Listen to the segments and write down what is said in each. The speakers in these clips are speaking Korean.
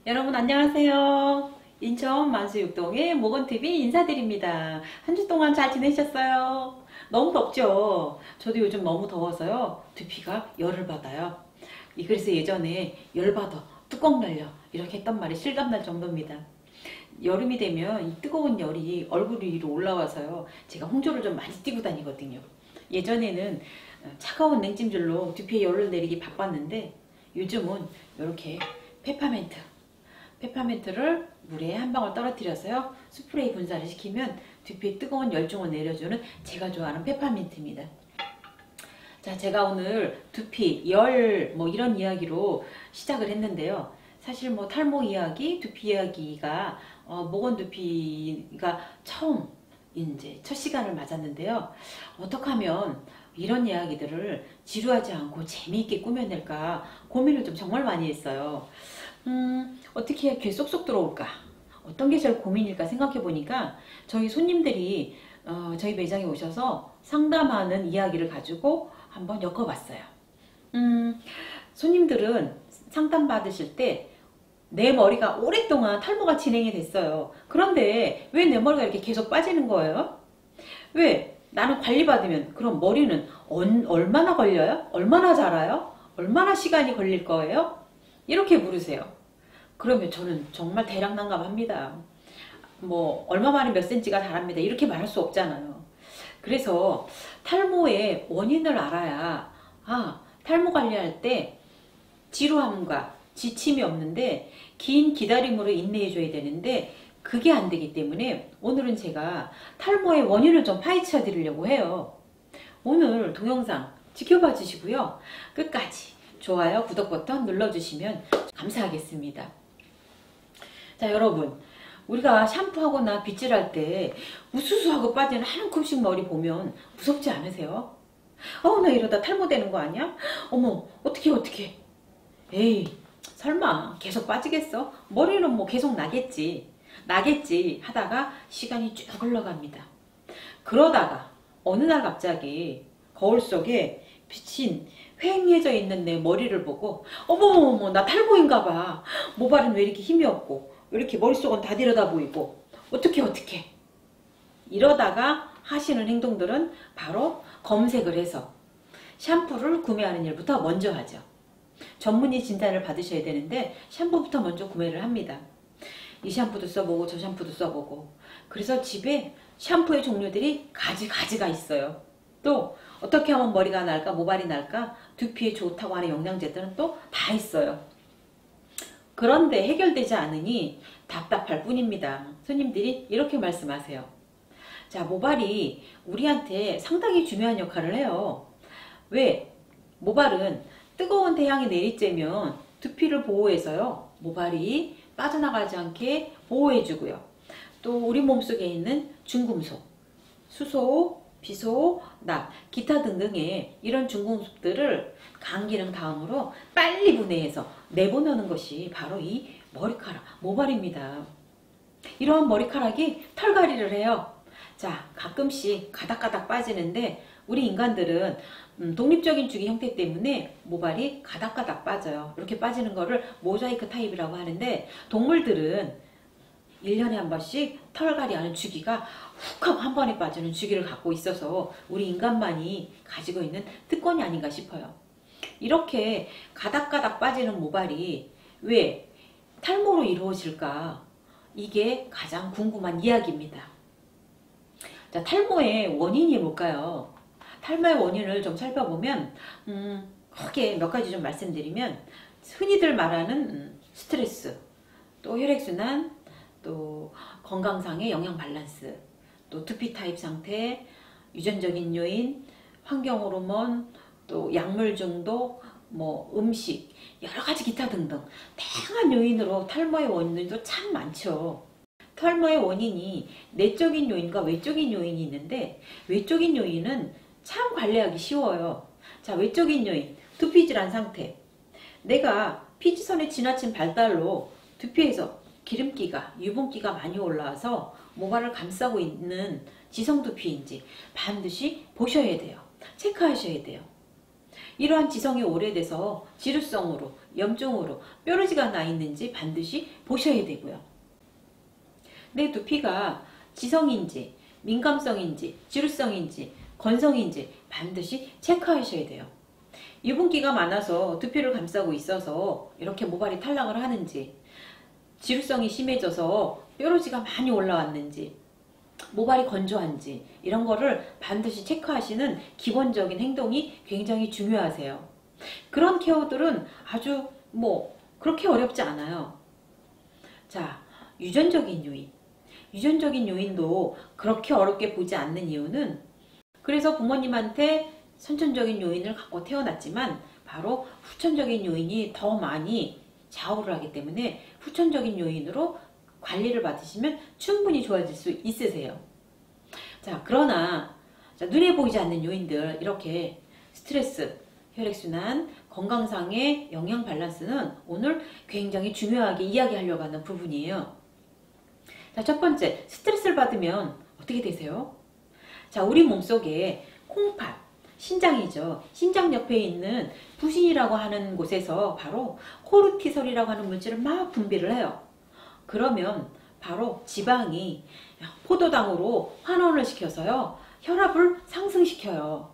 여러분 안녕하세요. 인천 만수육동의 모건TV 인사드립니다. 한 주 동안 잘 지내셨어요? 너무 덥죠? 저도 요즘 너무 더워서요. 두피가 열을 받아요. 그래서 예전에 열받아, 뚜껑 날려 이렇게 했던 말이 실감날 정도입니다. 여름이 되면 이 뜨거운 열이 얼굴 위로 올라와서요. 제가 홍조를 좀 많이 띄고 다니거든요. 예전에는 차가운 냉찜질로 두피에 열을 내리기 바빴는데 요즘은 이렇게 페퍼민트를 물에 한 방울 떨어뜨려서요. 스프레이 분사를 시키면 두피에 뜨거운 열중을 내려주는 제가 좋아하는 페퍼민트입니다. 자, 제가 오늘 두피, 열, 이런 이야기로 시작을 했는데요. 사실 탈모 이야기, 두피 이야기가, 모건 두피가 처음, 이제 첫 시간을 맞았는데요. 어떻게 하면 이런 이야기들을 지루하지 않고 재미있게 꾸며낼까 고민을 좀 정말 많이 했어요. 어떻게 해야 귀에 쏙쏙 들어올까? 어떤 게 제일 고민일까 생각해 보니까 저희 손님들이 저희 매장에 오셔서 상담하는 이야기를 가지고 한번 엮어봤어요. 손님들은 상담 받으실 때 내 머리가 오랫동안 탈모가 진행이 됐어요. 그런데 왜 내 머리가 이렇게 계속 빠지는 거예요? 왜? 나는 관리받으면 그럼 머리는 얼마나 걸려요? 얼마나 자라요? 얼마나 시간이 걸릴 거예요? 이렇게 물으세요. 그러면 저는 정말 대략 난감합니다. 얼마 만에 몇 센치가 자랍니다. 이렇게 말할 수 없잖아요. 그래서 탈모의 원인을 알아야, 탈모 관리할 때 지루함과 지침이 없는데 긴 기다림으로 인내해줘야 되는데 그게 안 되기 때문에 오늘은 제가 탈모의 원인을 좀 파헤쳐 드리려고 해요. 오늘 동영상 지켜봐 주시고요. 끝까지 좋아요, 구독 버튼 눌러주시면 감사하겠습니다. 자, 여러분, 우리가 샴푸하거나 빗질할 때 우수수하고 빠지는 한 움큼씩 머리 보면 무섭지 않으세요? 나 이러다 탈모되는 거 아니야? 어머, 어떡해. 에이, 설마 계속 빠지겠어? 머리는 계속 나겠지 하다가 시간이 쭉 흘러갑니다. 그러다가 어느 날 갑자기 거울 속에 비친 휑해져 있는 내 머리를 보고 어머머머, 나 탈모인가 봐. 모발은 왜 이렇게 힘이 없고 왜 이렇게 머릿속은 다 들여다 보이고 어떡해. 이러다가 하시는 행동들은 바로 검색을 해서 샴푸를 구매하는 일부터 먼저 하죠. 전문의 진단을 받으셔야 되는데 샴푸부터 먼저 구매를 합니다. 이 샴푸도 써보고 저 샴푸도 써보고, 그래서 집에 샴푸의 종류들이 가지가 있어요. 또 어떻게 하면 머리가 날까, 모발이 날까, 두피에 좋다고 하는 영양제들은 또 다 있어요. 그런데 해결되지 않으니 답답할 뿐입니다. 손님들이 이렇게 말씀하세요. 자, 모발이 우리한테 상당히 중요한 역할을 해요. 왜? 모발은 뜨거운 태양이 내리쬐면 두피를 보호해서요, 모발이 빠져나가지 않게 보호해주고요. 또 우리 몸속에 있는 중금속, 수소, 비소, 납, 기타 등등의 이런 중금속들을 간기능 다음으로 빨리 분해해서 내보내는 것이 바로 이 머리카락, 모발입니다. 이러한 머리카락이 털갈이를 해요. 자, 가끔씩 가닥가닥 빠지는데 우리 인간들은 독립적인 주기 형태 때문에 모발이 가닥가닥 빠져요. 이렇게 빠지는 거를 모자이크 타입이라고 하는데, 동물들은 1년에 한 번씩 털갈이하는 주기가 훅 하고 한 번에 빠지는 주기를 갖고 있어서 우리 인간만이 가지고 있는 특권이 아닌가 싶어요. 이렇게 가닥가닥 빠지는 모발이 왜 탈모로 이루어질까? 이게 가장 궁금한 이야기입니다. 자, 탈모의 원인이 뭘까요? 탈모의 원인을 좀 살펴보면 크게 몇 가지 좀 말씀드리면, 흔히들 말하는 스트레스, 또 혈액순환, 또 건강상의 영양 밸런스, 또 두피 타입 상태, 유전적인 요인, 환경 호르몬, 또 약물 중독, 음식, 여러 가지 기타 등등 다양한 요인으로 탈모의 원인도 참 많죠. 탈모의 원인이 내적인 요인과 외적인 요인이 있는데, 외적인 요인은 참 관리하기 쉬워요. 자, 외적인 요인, 두피 질환 상태. 내가 피지선의 지나친 발달로 두피에서 기름기가, 유분기가 많이 올라와서 모발을 감싸고 있는 지성두피인지 반드시 보셔야 돼요. 체크하셔야 돼요. 이러한 지성이 오래돼서 지루성으로 염종으로 뾰루지가 나 있는지 반드시 보셔야 되고요. 내 두피가 지성인지 민감성인지 지루성인지 건성인지 반드시 체크하셔야 돼요. 유분기가 많아서 두피를 감싸고 있어서 이렇게 모발이 탈락을 하는지, 지루성이 심해져서 뾰루지가 많이 올라왔는지, 모발이 건조한지, 이런 거를 반드시 체크하시는 기본적인 행동이 굉장히 중요하세요. 그런 케어들은 아주 그렇게 어렵지 않아요. 자, 유전적인 요인. 유전적인 요인도 그렇게 어렵게 보지 않는 이유는, 그래서 부모님한테 선천적인 요인을 갖고 태어났지만 바로 후천적인 요인이 더 많이 좌우를 하기 때문에 후천적인 요인으로 관리를 받으시면 충분히 좋아질 수 있으세요. 자, 그러나 눈에 보이지 않는 요인들, 이렇게 스트레스, 혈액순환, 건강상의 영양 밸런스는 오늘 굉장히 중요하게 이야기하려고 하는 부분이에요. 자, 첫 번째, 스트레스를 받으면 어떻게 되세요? 자, 우리 몸속에 콩팥, 신장이죠. 신장 옆에 있는 부신이라고 하는 곳에서 바로 코르티솔이라고 하는 물질을 막 분비를 해요. 그러면 바로 지방이 포도당으로 환원을 시켜서요, 혈압을 상승시켜요.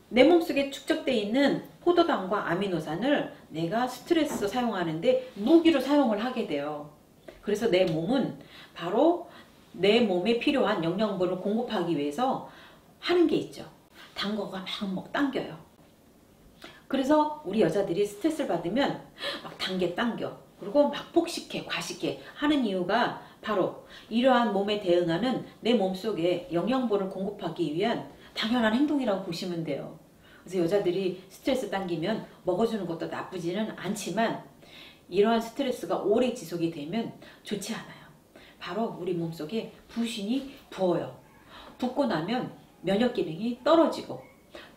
내 몸속에 축적되어 있는 포도당과 아미노산을 내가 스트레스 사용하는데 무기로 사용을 하게 돼요. 그래서 내 몸은 바로 내 몸에 필요한 영양분을 공급하기 위해서 하는 게 있죠. 단 거가 막 당겨요. 그래서 우리 여자들이 스트레스를 받으면 막 당겨 그리고 막 폭식해, 과식해 하는 이유가 바로 이러한 몸에 대응하는 내 몸속에 영양분을 공급하기 위한 당연한 행동이라고 보시면 돼요. 그래서 여자들이 스트레스 당기면 먹어주는 것도 나쁘지는 않지만 이러한 스트레스가 오래 지속이 되면 좋지 않아요. 바로 우리 몸속에 부신이 부어요. 붓고 나면 면역 기능이 떨어지고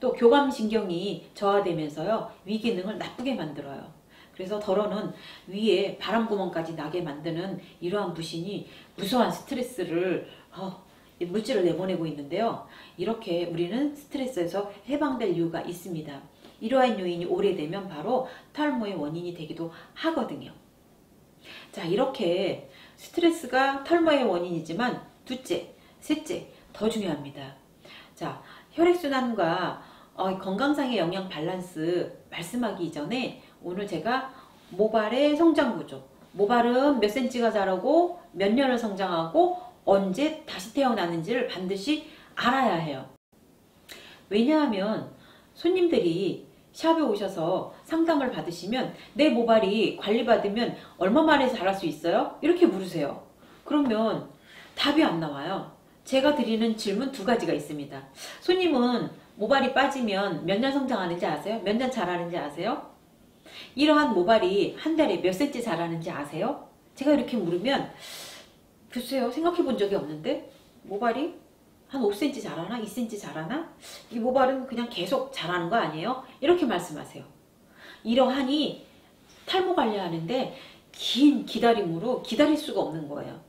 또 교감신경이 저하되면서요, 위기능을 나쁘게 만들어요. 그래서 덜어는 위에 바람구멍까지 나게 만드는 이러한 부신이 무서운 스트레스를 물질을 내보내고 있는데요. 이렇게 우리는 스트레스에서 해방될 이유가 있습니다. 이러한 요인이 오래되면 바로 탈모의 원인이 되기도 하거든요. 자, 이렇게 스트레스가 탈모의 원인이지만 둘째, 셋째 더 중요합니다. 자, 혈액순환과 건강상의 영양 밸런스 말씀하기 이전에 오늘 제가 모발의 성장구조, 모발은 몇 cm가 자라고 몇 년을 성장하고 언제 다시 태어나는지를 반드시 알아야 해요. 왜냐하면 손님들이 샵에 오셔서 상담을 받으시면 내 모발이 관리받으면 얼마 만에 자랄 수 있어요? 이렇게 물으세요. 그러면 답이 안 나와요. 제가 드리는 질문 두 가지가 있습니다. 손님은 모발이 빠지면 몇 년 성장하는지 아세요? 몇 년 자라는지 아세요? 이러한 모발이 한 달에 몇 cm 자라는지 아세요? 제가 이렇게 물으면 글쎄요, 생각해 본 적이 없는데 모발이 한 5cm 자라나? 2cm 자라나? 이 모발은 그냥 계속 자라는 거 아니에요? 이렇게 말씀하세요. 이러하니 탈모 관리하는데 긴 기다림으로 기다릴 수가 없는 거예요.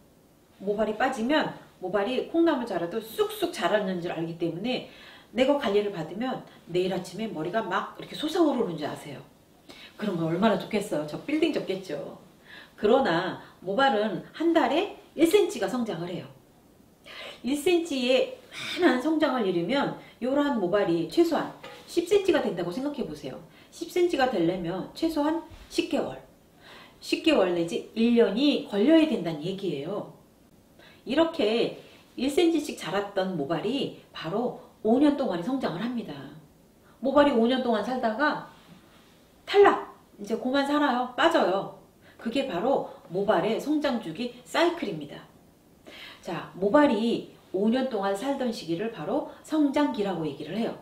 모발이 빠지면 모발이 콩나물 자라도 쑥쑥 자라는 줄 알기 때문에 내가 관리를 받으면 내일 아침에 머리가 막 이렇게 솟아오르는 줄 아세요. 그러면 얼마나 좋겠어요. 저 빌딩 좋겠죠. 그러나 모발은 한 달에 1cm가 성장을 해요. 1cm의 많은 성장을 이루면 이러한 모발이 최소한 10cm가 된다고 생각해 보세요. 10cm가 되려면 최소한 10개월 내지 1년이 걸려야 된다는 얘기예요. 이렇게 1cm씩 자랐던 모발이 바로 5년 동안에 성장을 합니다. 모발이 5년 동안 살다가 탈락! 이제 그만 살아요. 빠져요. 그게 바로 모발의 성장주기 사이클입니다. 자, 모발이 5년 동안 살던 시기를 바로 성장기라고 얘기를 해요.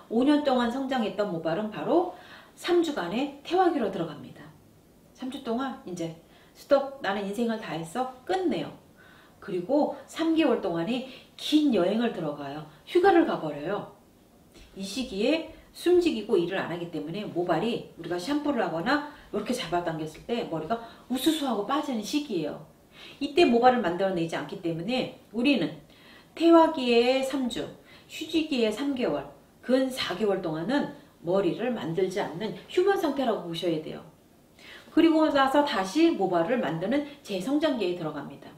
5년 동안 성장했던 모발은 바로 3주간의 퇴화기로 들어갑니다. 3주 동안 이제 스톱, 나는 인생을 다 했어, 끝내요. 그리고 3개월 동안의 긴 여행을 들어가요. 휴가를 가버려요. 이 시기에 숨지기고 일을 안 하기 때문에 모발이 우리가 샴푸를 하거나 이렇게 잡아당겼을 때 머리가 우수수하고 빠지는 시기예요. 이때 모발을 만들어내지 않기 때문에 우리는 퇴화기에 3주, 휴지기에 3개월, 근 4개월 동안은 머리를 만들지 않는 휴먼 상태라고 보셔야 돼요. 그리고 나서 다시 모발을 만드는 재성장기에 들어갑니다.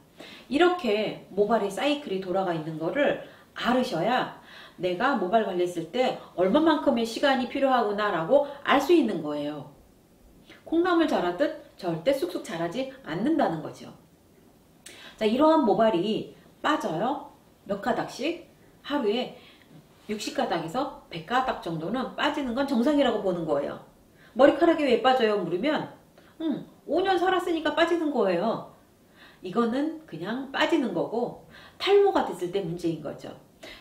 이렇게 모발의 사이클이 돌아가 있는 거를 알으셔야 내가 모발 관리했을 때 얼마만큼의 시간이 필요하구나 라고 알 수 있는 거예요. 콩나물 자라듯 절대 쑥쑥 자라지 않는다는 거죠. 자, 이러한 모발이 빠져요. 몇 가닥씩? 하루에 60가닥에서 100가닥 정도는 빠지는 건 정상이라고 보는 거예요. 머리카락이 왜 빠져요? 물으면 5년 살았으니까 빠지는 거예요. 이거는 그냥 빠지는 거고 탈모가 됐을 때 문제인 거죠.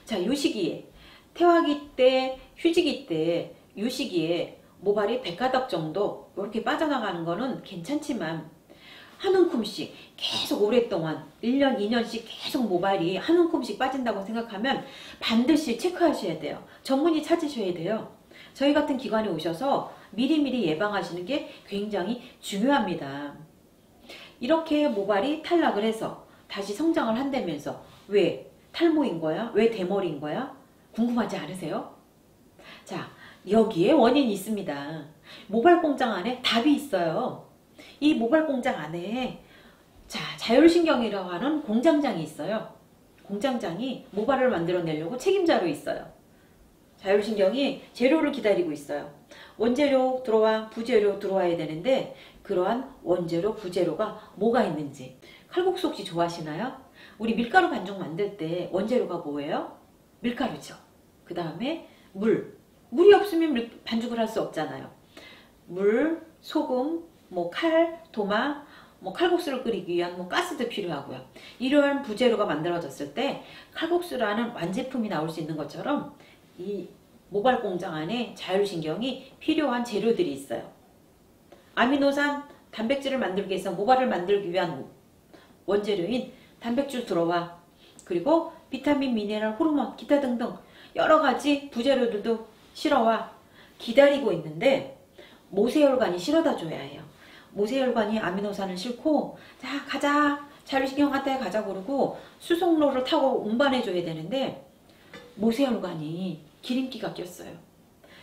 자, 요 시기에 태화기 때, 휴지기 때, 요 시기에 모발이 100가닥 정도 이렇게 빠져나가는 거는 괜찮지만 한 움큼씩 계속 오랫동안 1년, 2년씩 계속 모발이 한 움큼씩 빠진다고 생각하면 반드시 체크하셔야 돼요. 전문의 찾으셔야 돼요. 저희 같은 기관에 오셔서 미리미리 예방하시는 게 굉장히 중요합니다. 이렇게 모발이 탈락을 해서 다시 성장을 한다면서 왜 탈모인 거야? 왜 대머리인 거야? 궁금하지 않으세요? 자, 여기에 원인이 있습니다. 모발 공장 안에 답이 있어요. 이 모발 공장 안에 자율신경이라고 하는 공장장이 있어요. 공장장이 모발을 만들어내려고 책임자로 있어요. 자율신경이 재료를 기다리고 있어요. 원재료 들어와, 부재료 들어와야 되는데 그러한 원재료, 부재료가 뭐가 있는지. 칼국수 혹시 좋아하시나요? 우리 밀가루 반죽 만들 때 원재료가 뭐예요? 밀가루죠. 그 다음에 물이 없으면 반죽을 할 수 없잖아요. 물, 소금, 칼, 도마, 칼국수를 끓이기 위한 가스도 필요하고요. 이러한 부재료가 만들어졌을 때 칼국수라는 완제품이 나올 수 있는 것처럼 이 모발 공장 안에 자율신경이 필요한 재료들이 있어요. 아미노산, 단백질을 만들기 위해서 모발을 만들기 위한 원재료인 단백질 들어와, 그리고 비타민, 미네랄, 호르몬, 기타 등등 여러가지 부재료들도 실어와 기다리고 있는데 모세혈관이 실어다 줘야 해요. 모세혈관이 아미노산을 싣고 자 가자, 자율신경한테 가자 그러고 수송로를 타고 운반해 줘야 되는데 모세혈관이 기름기가 꼈어요.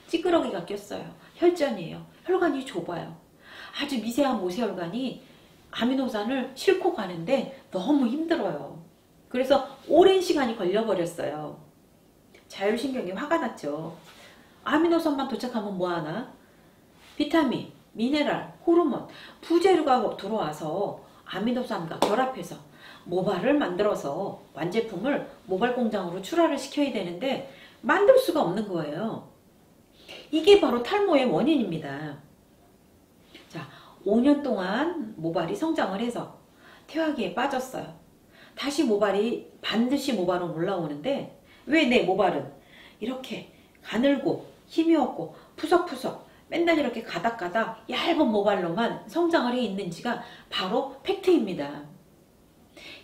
찌끄러기가 꼈어요. 혈전이에요. 혈관이 좁아요. 아주 미세한 모세혈관이 아미노산을 싣고 가는데 너무 힘들어요. 그래서 오랜 시간이 걸려버렸어요. 자율신경이 화가 났죠. 아미노산만 도착하면 뭐하나? 비타민, 미네랄, 호르몬, 부재료가 들어와서 아미노산과 결합해서 모발을 만들어서 완제품을 모발 공장으로 출하를 시켜야 되는데 만들 수가 없는 거예요. 이게 바로 탈모의 원인입니다. 자, 5년 동안 모발이 성장을 해서 태화기에 빠졌어요. 다시 모발이 반드시 모발은 올라오는데 왜 내 모발은 이렇게 가늘고 힘이 없고 푸석푸석 맨날 이렇게 가닥가닥 얇은 모발로만 성장을 해 있는지가 바로 팩트입니다.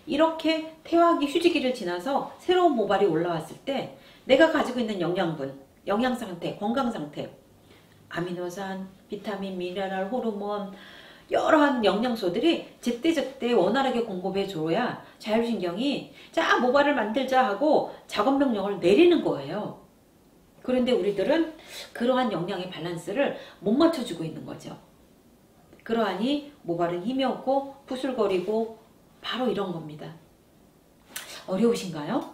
이렇게 태화기 휴지기를 지나서 새로운 모발이 올라왔을 때 내가 가지고 있는 영양분, 영양상태, 건강상태, 아미노산, 비타민, 미네랄, 호르몬 여러한 영양소들이 제때제때 원활하게 공급해 줘야 자율신경이 자 모발을 만들자 하고 작업명령을 내리는 거예요. 그런데 우리들은 그러한 영양의 밸런스를 못 맞춰주고 있는 거죠. 그러하니 모발은 힘이 없고 부슬거리고 바로 이런 겁니다. 어려우신가요?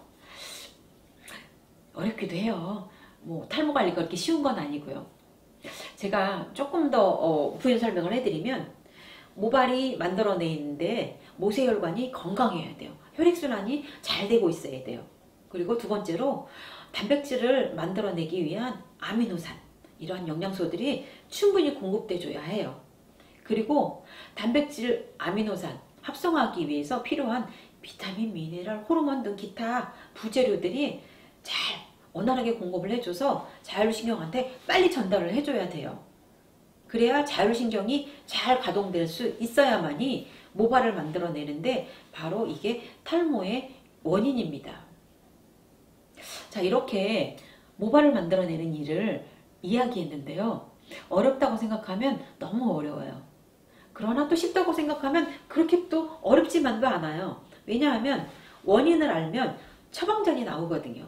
어렵기도 해요. 탈모 관리가 그렇게 쉬운 건 아니고요. 제가 조금 더 부연 설명을 해드리면 모발이 만들어내는데 모세혈관이 건강해야 돼요. 혈액순환이 잘 되고 있어야 돼요. 그리고 두 번째로 단백질을 만들어내기 위한 아미노산, 이러한 영양소들이 충분히 공급돼 줘야 해요. 그리고 단백질, 아미노산 합성하기 위해서 필요한 비타민, 미네랄, 호르몬 등 기타 부재료들이 잘 원활하게 공급을 해줘서 자율신경한테 빨리 전달을 해줘야 돼요. 그래야 자율신경이 잘 가동될 수 있어야만이 모발을 만들어내는데 바로 이게 탈모의 원인입니다. 자, 이렇게 모발을 만들어내는 일을 이야기했는데요. 어렵다고 생각하면 너무 어려워요. 그러나 또 쉽다고 생각하면 그렇게 또 어렵지만도 않아요. 왜냐하면 원인을 알면 처방전이 나오거든요.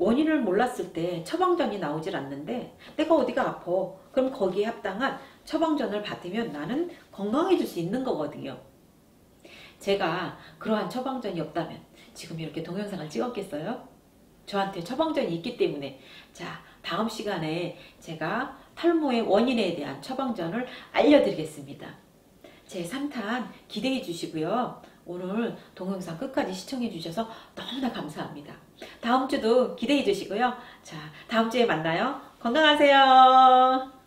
원인을 몰랐을 때 처방전이 나오질 않는데 내가 어디가 아파. 그럼 거기에 합당한 처방전을 받으면 나는 건강해질 수 있는 거거든요. 제가 그러한 처방전이 없다면 지금 이렇게 동영상을 찍었겠어요? 저한테 처방전이 있기 때문에. 자, 다음 시간에 제가 탈모의 원인에 대한 처방전을 알려드리겠습니다. 제 3탄 기대해 주시고요. 오늘 동영상 끝까지 시청해 주셔서 너무나 감사합니다. 다음 주도 기대해 주시고요. 자, 다음 주에 만나요. 건강하세요.